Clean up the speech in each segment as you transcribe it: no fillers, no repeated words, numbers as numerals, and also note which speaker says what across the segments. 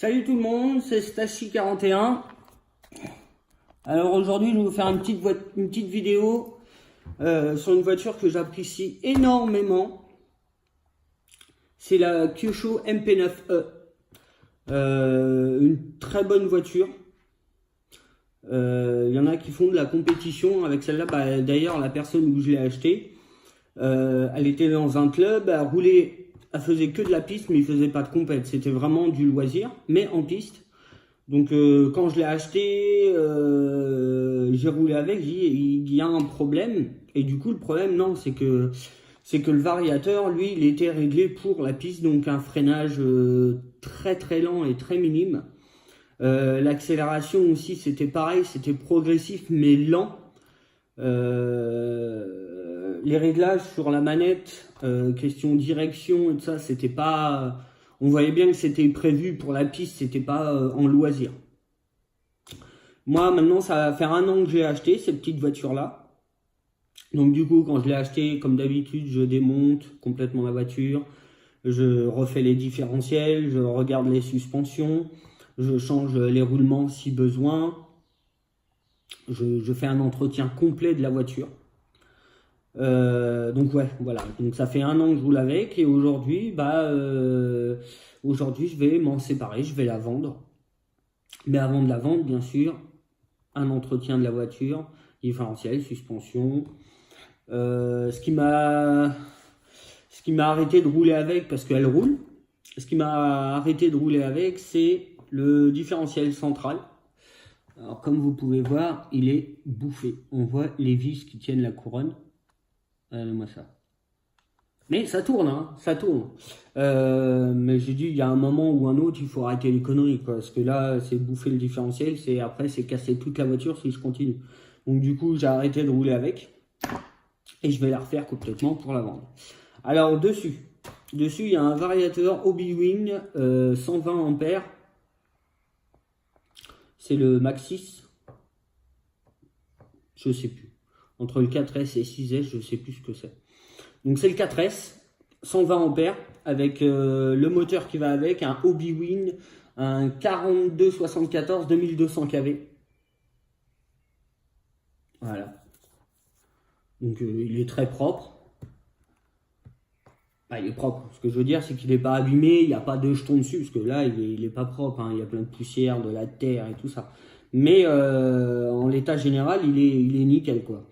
Speaker 1: Salut tout le monde, c'est Stachi41. Alors aujourd'hui, je vais vous faire une petite vidéo sur une voiture que j'apprécie énormément. C'est la Kyosho MP9e. Une très bonne voiture. Il y en a qui font de la compétition avec celle-là. D'ailleurs, la personne où je l'ai achetée, elle était dans un club, elle roulait. Elle faisait que de la piste, mais il faisait pas de compète. C'était vraiment du loisir, mais en piste. Donc quand je l'ai acheté, j'ai roulé avec. Il y a un problème. Et du coup, le problème, non, c'est que le variateur, lui, il était réglé pour la piste, donc un freinage très très lent et très minime. L'accélération aussi, c'était pareil, c'était progressif mais lent. Les réglages sur la manette, question direction et tout ça, c'était pas. On voyait bien que c'était prévu pour la piste, c'était pas en loisir. Moi, maintenant, ça va faire 1 an que j'ai acheté cette petite voiture-là. Donc, du coup, quand je l'ai acheté, comme d'habitude, je démonte complètement la voiture, je refais les différentiels, je regarde les suspensions, je change les roulements si besoin. Je fais un entretien complet de la voiture. Donc ouais, voilà. Donc ça fait 1 an que je roule avec et aujourd'hui, aujourd'hui je vais m'en séparer, je vais la vendre. Mais avant de la vendre, bien sûr, un entretien de la voiture, différentiel, suspension. Ce qui m'a arrêté de rouler avec parce qu'elle roule. Ce qui m'a arrêté de rouler avec, c'est le différentiel central. Alors comme vous pouvez voir, il est bouffé. On voit les vis qui tiennent la couronne. Regardez-moi ça. Mais ça tourne, hein, ça tourne. Mais j'ai dit, il y a un moment ou un autre, il faut arrêter les conneries, quoi. Parce que là, c'est bouffer le différentiel, après, c'est casser toute la voiture si je continue. Donc du coup, j'ai arrêté de rouler avec. Et je vais la refaire complètement pour la vendre. Alors, dessus, il y a un variateur Obi-Wan 120 ampères. C'est le Maxis. Je sais plus. Entre le 4S et 6S, je sais plus ce que c'est. Donc c'est le 4S, 120 ampères, avec le moteur qui va avec, un Obi-Wan, un 4274 2200 kV. Voilà. Donc il est très propre. Il est propre. Ce que je veux dire, c'est qu'il n'est pas abîmé, il n'y a pas de jetons dessus, parce que là, il est pas propre, hein. Il y a plein de poussière, de la terre et tout ça. Mais en l'état général, il est nickel, quoi.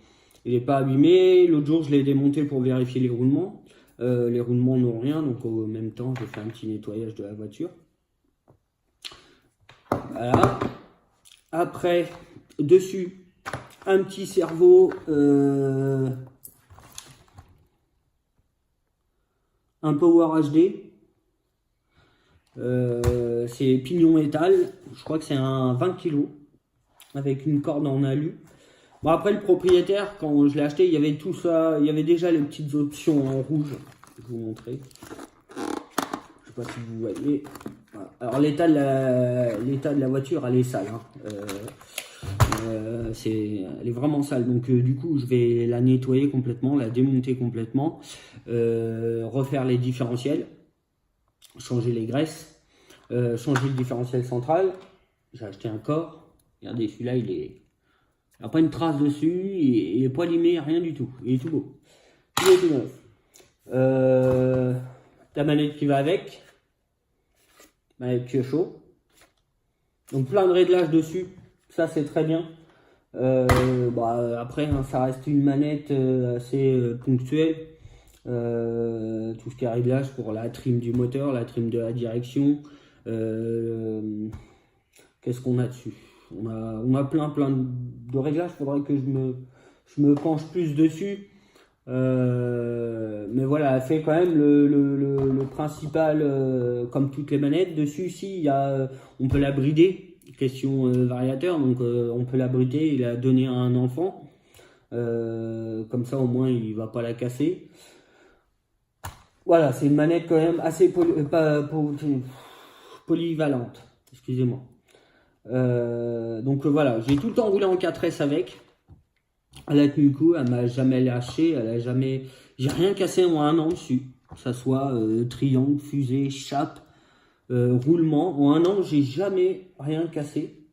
Speaker 1: Il n'est pas abîmé. L'autre jour, je l'ai démonté pour vérifier les roulements. Les roulements n'ont rien, donc en même temps, je fais un petit nettoyage de la voiture. Voilà. Après, dessus, un petit cerveau... un Power HD, c'est pignon métal, je crois que c'est un 20 kg avec une corde en alu. Bon, après, le propriétaire, quand je l'ai acheté, il y avait tout ça, il y avait déjà les petites options en rouge. Je vais vous montrer. Je sais pas si vous voyez. Voilà. Alors l'état de la voiture, elle est sale, hein. Elle est vraiment sale, donc du coup je vais la nettoyer complètement, la démonter complètement, refaire les différentiels, changer les graisses, changer le différentiel central. J'ai acheté un corps, regardez, celui-là il n'y a pas une trace dessus, il n'est pas limé, rien du tout, il est tout beau, il est tout neuf. La manette qui va avec, manette Kyosho, donc plein de réglages dessus. Ça c'est très bien. Après, hein, ça reste une manette assez ponctuelle. Tout ce qui est réglage pour la trim du moteur, la trim de la direction. Qu'est-ce qu'on a dessus? On a plein de réglages. Il faudrait que je me penche plus dessus. Mais voilà, elle fait quand même le principal, comme toutes les manettes. Dessus, ici, on peut la brider. Question variateur, donc on peut la brider et la donner à un enfant, comme ça au moins il va pas la casser. Voilà, c'est une manette quand même assez polyvalente, excusez-moi. Donc voilà, j'ai tout le temps roulé en 4S avec. Elle a tenu le coup, elle m'a jamais lâché, j'ai rien cassé en 1 an dessus, que ça soit triangle, fusée, chape. roulement. En un an, j'ai jamais rien cassé.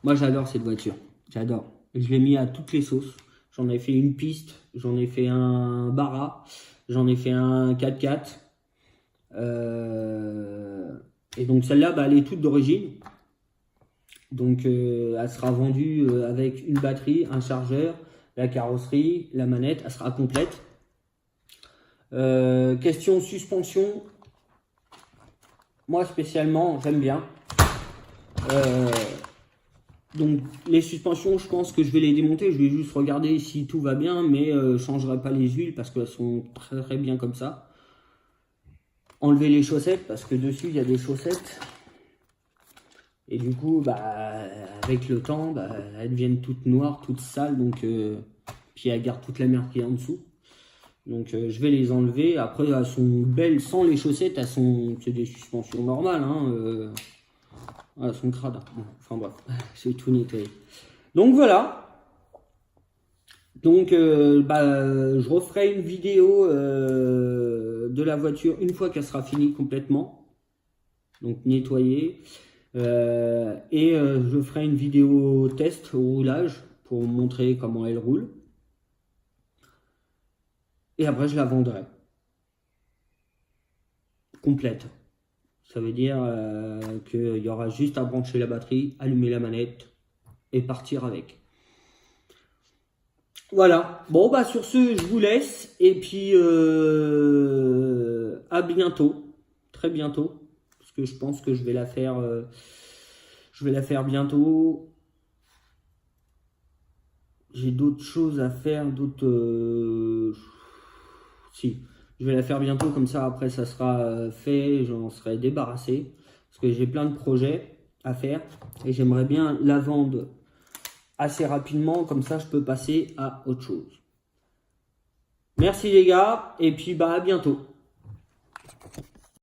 Speaker 1: Moi, j'adore cette voiture. J'adore. Je l'ai mis à toutes les sauces. J'en ai fait une piste, j'en ai fait un Barra, j'en ai fait un 4x4. Et donc celle-là, bah, elle est toute d'origine. Donc elle sera vendue avec une batterie, un chargeur, la carrosserie, la manette, elle sera complète. Question suspension. Moi spécialement, j'aime bien. Donc les suspensions, je pense que je vais les démonter. Je vais juste regarder si tout va bien, mais je ne changerai pas les huiles parce qu'elles sont très très bien comme ça. Enlever les chaussettes parce que dessus il y a des chaussettes. Et du coup, bah, avec le temps, bah, elles deviennent toutes noires, toutes sales. Donc, puis elles gardent toute la merde qui est en dessous. Donc je vais les enlever. Après, elles sont belles sans les chaussettes. C'est des suspensions normales. Hein, elles sont crades. Bon, enfin bref, c'est tout nettoyé. Donc voilà. Donc je referai une vidéo de la voiture une fois qu'elle sera finie complètement. Donc nettoyée. Je ferai une vidéo test au roulage pour vous montrer comment elle roule. Et après, je la vendrai complète. Ça veut dire qu'il y aura juste à brancher la batterie, allumer la manette et partir avec. Voilà. Bon, bah sur ce, je vous laisse. Et puis, à bientôt. Très bientôt. Parce que je pense que je vais la faire bientôt. J'ai d'autres choses à faire, si, je vais la faire bientôt, comme ça après ça sera fait, j'en serai débarrassé. Parce que j'ai plein de projets à faire et j'aimerais bien la vendre assez rapidement, comme ça je peux passer à autre chose. Merci les gars, et puis bah à bientôt.